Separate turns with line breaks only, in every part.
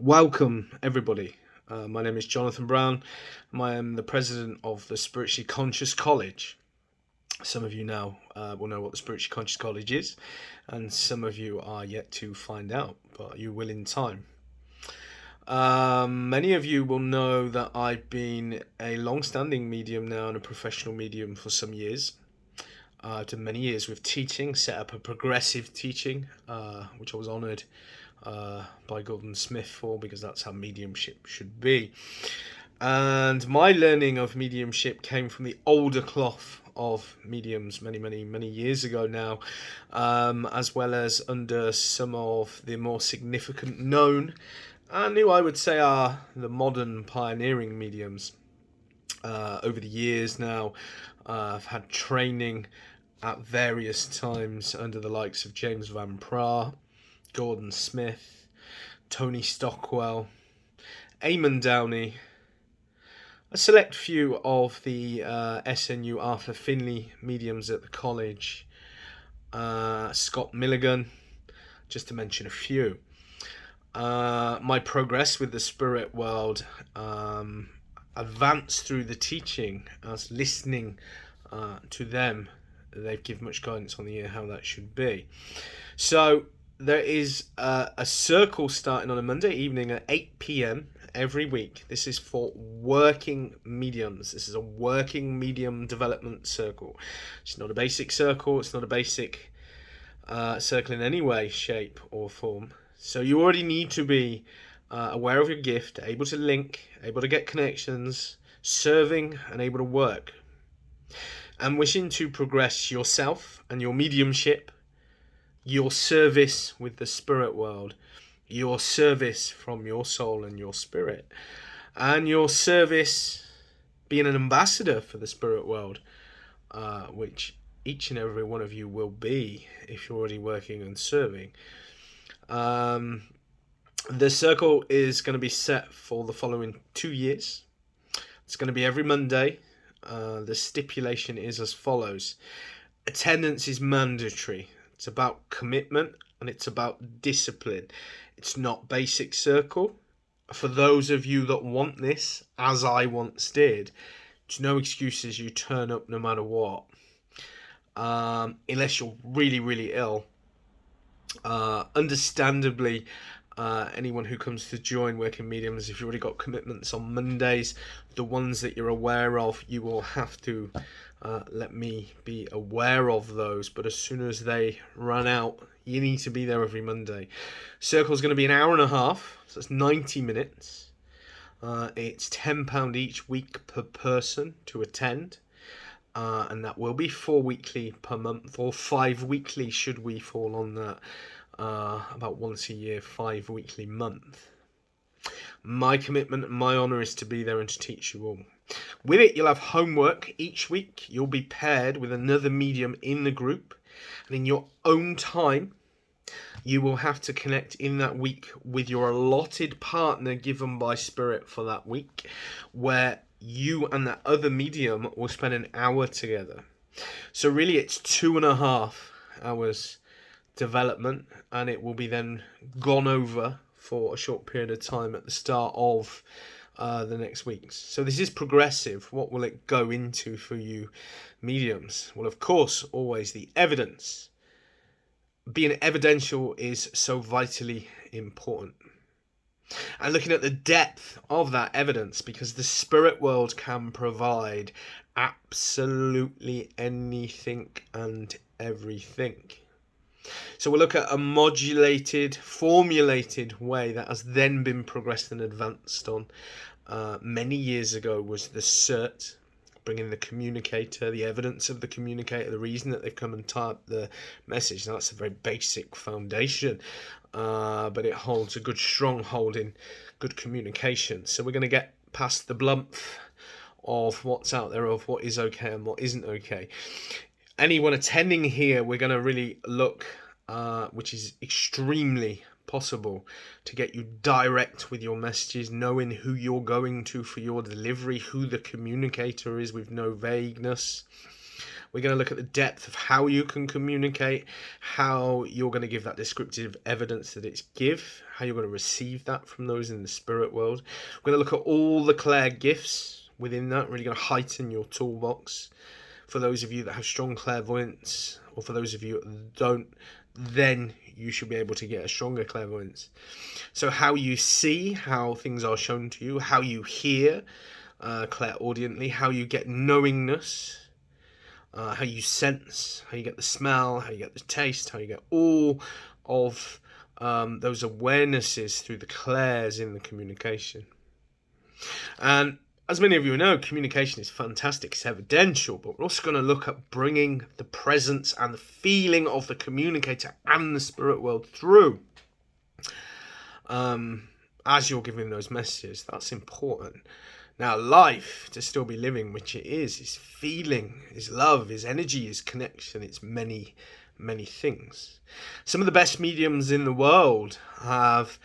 Welcome, everybody. My name is Jonathan Brown. I am the president of the Spiritually Conscious College. Some of you now will know what the Spiritually Conscious College is, and some of you are yet to find out, but you will in time. Many of you will know that I've been a long-standing medium now and a professional medium for some years. I've done many years with teaching, set up a progressive teaching, which I was honoured by Gordon Smith for, because that's how mediumship should be. And my learning of mediumship came from the older cloth of mediums many years ago now, as well as under some of the more significant known and who I would say are the modern pioneering mediums. Over the years now, I've had training at various times under the likes of James Van Praagh, Gordon Smith, Tony Stockwell, Eamon Downey, a select few of the SNU Arthur Finley mediums at the college, Scott Milligan, just to mention a few. My progress with the spirit world advanced through the teaching as listening to them. They've given much guidance on the year how that should be. So there is a circle starting on a Monday evening at 8 p.m. every week. This is for working mediums. This is a working medium development circle. It's not a basic circle. It's not a basic circle in any way, shape, or form. So you already need to be aware of your gift, able to link, able to get connections, serving, and able to work. And wishing to progress yourself and your mediumship, your service with the spirit world, your service from your soul and your spirit, and your service being an ambassador for the spirit world, which each and every one of you will be if you're already working and serving. The circle is going to be set for the following 2 years. It's going to be every Monday. The stipulation is as follows. Attendance is mandatory. It's about commitment and it's about discipline. It's not basic circle. For those of you that want this, as I once did, it's no excuses. You turn up no matter what. Unless you're really ill. Understandably, anyone who comes to join Working Mediums, if you've already got commitments on Mondays, the ones that you're aware of, you will have to let me be aware of those. But as soon as they run out, you need to be there every Monday. Circle's going to be an hour and a half, so it's 90 minutes. It's £10 each week per person to attend. And that will be 4 weekly per month, or 5 weekly should we fall on that. About once a year, 5 weekly month. My commitment and my honour is to be there and to teach you all. With it, you'll have homework each week. You'll be paired with another medium in the group, and in your own time, you will have to connect in that week with your allotted partner given by Spirit for that week, where you and that other medium will spend an hour together. So really it's 2.5 hours development, and it will be then gone over for a short period of time at the start of the next weeks. So this is progressive. What will it go into for you mediums? Well, of course, always the evidence. Being evidential is so vitally important. And looking at the depth of that evidence, because the spirit world can provide absolutely anything and everything. So we'll look at a modulated, formulated way that has then been progressed and advanced on. Many years ago was the CERT, bringing the communicator, the evidence of the communicator, the reason that they've come and typed the message. Now, that's a very basic foundation, but it holds a good stronghold in good communication. So we're going to get past the blumph of what's out there, of what is okay and what isn't okay. Anyone attending here, we're going to really look, which is extremely possible, to get you direct with your messages, knowing who you're going to for your delivery, who the communicator is with no vagueness. We're going to look at the depth of how you can communicate, how you're going to give that descriptive evidence that it's give, how you're going to receive that from those in the spirit world. We're going to look at all the clair gifts within that, really going to heighten your toolbox. For those of you that have strong clairvoyance, or for those of you that don't, then you should be able to get a stronger clairvoyance. So how you see, how things are shown to you, how you hear clairaudiently, how you get knowingness, how you sense, how you get the smell, how you get the taste, how you get all of those awarenesses through the clairs in the communication. And as many of you know, communication is fantastic, it's evidential, but we're also going to look at bringing the presence and the feeling of the communicator and the spirit world through as you're giving those messages. That's important. Now, life, to still be living, which it is feeling, is love, is energy, is connection, it's many, many things. Some of the best mediums in the world have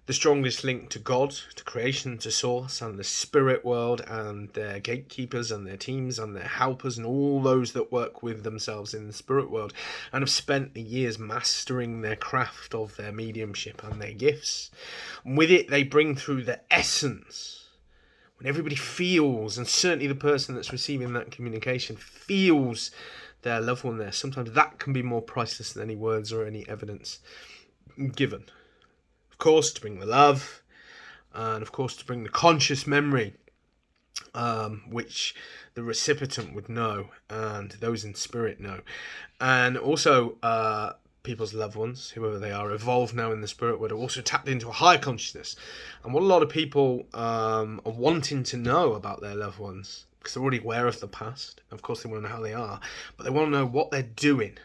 the strongest link to God, to creation, to source, and the spirit world, and their gatekeepers and their teams and their helpers and all those that work with themselves in the spirit world, and have spent the years mastering their craft of their mediumship and their gifts. And with it, they bring through the essence. When everybody feels, and certainly the person that's receiving that communication feels their loved one there, sometimes that can be more priceless than any words or any evidence given. Of course, to bring the love, and of course to bring the conscious memory, which the recipient would know, and those in spirit know, and also people's loved ones, whoever they are, evolved now in the spirit world, are also tapped into a higher consciousness. And what a lot of people are wanting to know about their loved ones, because they're already aware of the past. Of course, they want to know how they are, but they want to know what they're doing.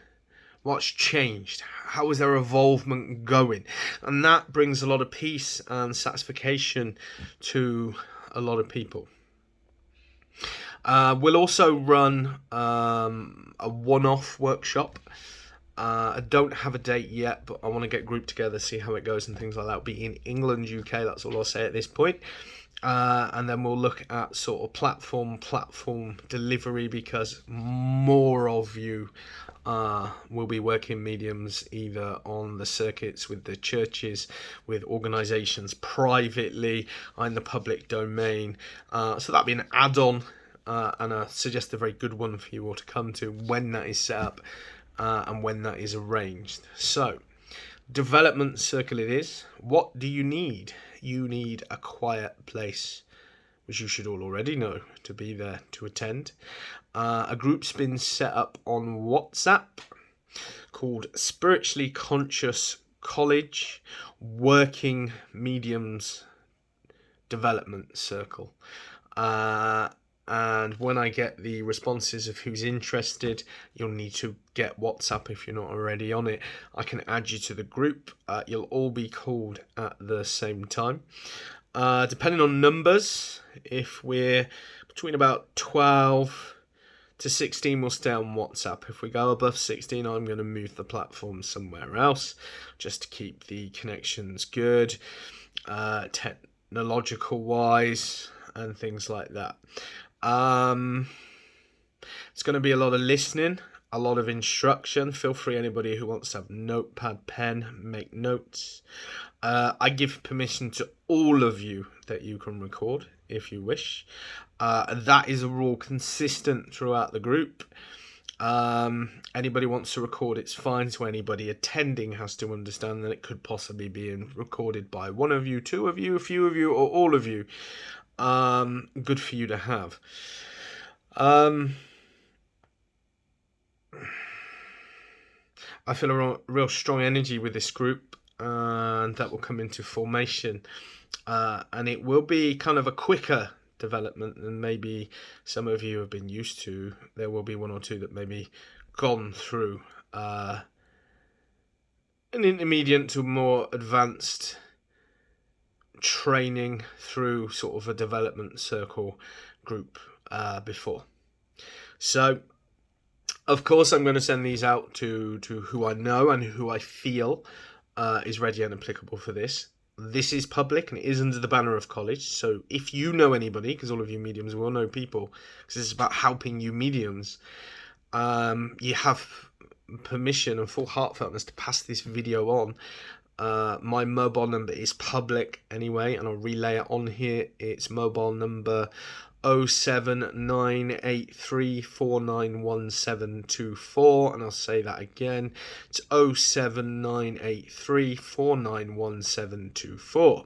What's changed? How is their evolvement going? And that brings a lot of peace and satisfaction to a lot of people. We'll also run a one-off workshop. I don't have a date yet, but I want to get grouped together, see how it goes and things like that. It'll be in England, UK, that's all I'll say at this point. And then we'll look at sort of platform delivery, because more of you will be working mediums either on the circuits with the churches, with organisations privately, in the public domain. So that'll be an add-on, and I suggest a very good one for you all to come to when that is set up and when that is arranged. So, Development Circle it is. What do you need? You need a quiet place, which you should all already know, to be there to attend. A group's been set up on WhatsApp called Spiritually Conscious College Working Mediums Development Circle. And when I get the responses of who's interested, you'll need to get WhatsApp if you're not already on it. I can add you to the group. You'll all be called at the same time. Depending on numbers, if we're between about 12 to 16, we'll stay on WhatsApp. If we go above 16, I'm going to move the platform somewhere else, just to keep the connections good, technological wise, and things like that. It's going to be a lot of listening, a lot of instruction. Feel free, anybody who wants to have notepad, pen, make notes. I give permission to all of you that you can record if you wish. That is a rule consistent throughout the group. Anybody wants to record, it's fine. So anybody attending has to understand that it could possibly be recorded by one of you, two of you, a few of you, or all of you. Good for you to have. I feel a real strong energy with this group, and that will come into formation, and it will be kind of a quicker development than maybe some of you have been used to. There will be one or two that maybe gone through an intermediate to more advanced training through sort of a development circle group before. So of course I'm going to send these out to who I know and who I feel is ready and applicable for this. This is public and it is under the banner of college, so if you know anybody, because all of you mediums will know people, because this is about helping you mediums, you have permission and full heartfeltness to pass this video on. My mobile number is public anyway, and I'll relay it on here. It's mobile number 07983491724, and I'll say that again. It's 07983491724.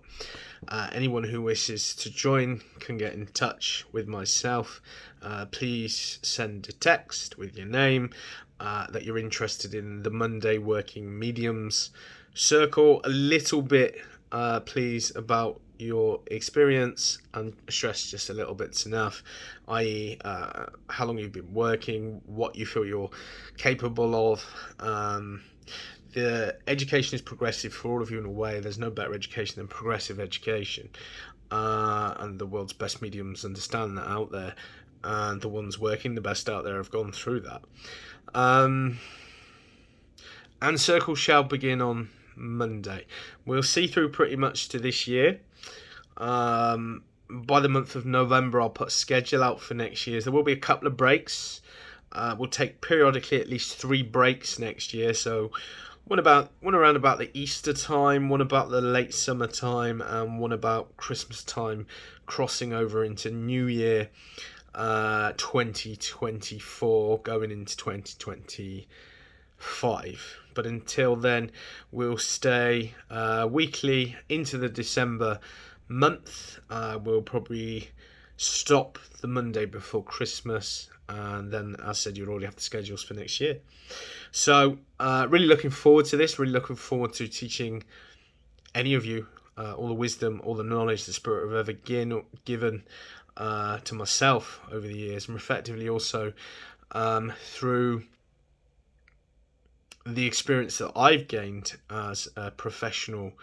Anyone who wishes to join can get in touch with myself. Please send a text with your name, that you're interested in the Monday Working Mediums Circle. A little bit, please, about your experience, and stress just a little bit's enough, i.e. How long you've been working, what you feel you're capable of. The education is progressive for all of you in a way. There's no better education than progressive education, and the world's best mediums understand that out there, and the ones working the best out there have gone through that. And Circle shall begin on Monday. We'll see through pretty much to this year. By the month of November, I'll put a schedule out for next year. There will be a couple of breaks. We'll take periodically at least 3 breaks next year. So one around about the Easter time, one about the late summer time, and one about Christmas time, crossing over into New Year 2024, going into 2025. But until then, we'll stay weekly into the December month. We'll probably stop the Monday before Christmas, and then, as I said, you'll already have the schedules for next year. So really looking forward to this, really looking forward to teaching any of you all the wisdom, all the knowledge the Spirit have ever given to myself over the years, and effectively also through the experience that I've gained as a professional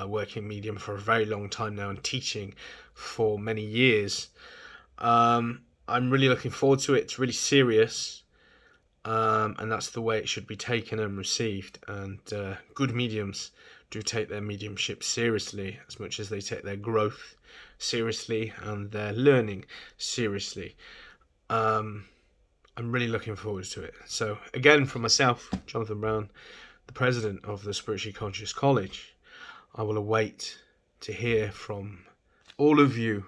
working medium for a very long time now, and teaching for many years. I'm really looking forward to it. It's really serious, and that's the way it should be taken and received. And good mediums do take their mediumship seriously, as much as they take their growth seriously and their learning seriously. I'm really looking forward to it. So again, from myself, Jonathan Brown, the president of the Spiritually Conscious College, I will await to hear from all of you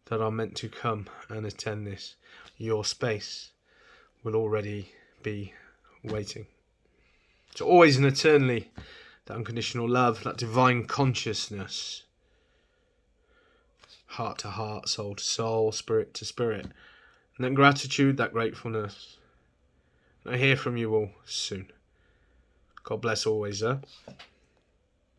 that are meant to come and attend this. Your space will already be waiting. So always and eternally, that unconditional love, that divine consciousness, heart to heart, soul to soul, spirit to spirit, and that gratitude, that gratefulness. And I hear from you all soon. God bless always, sir.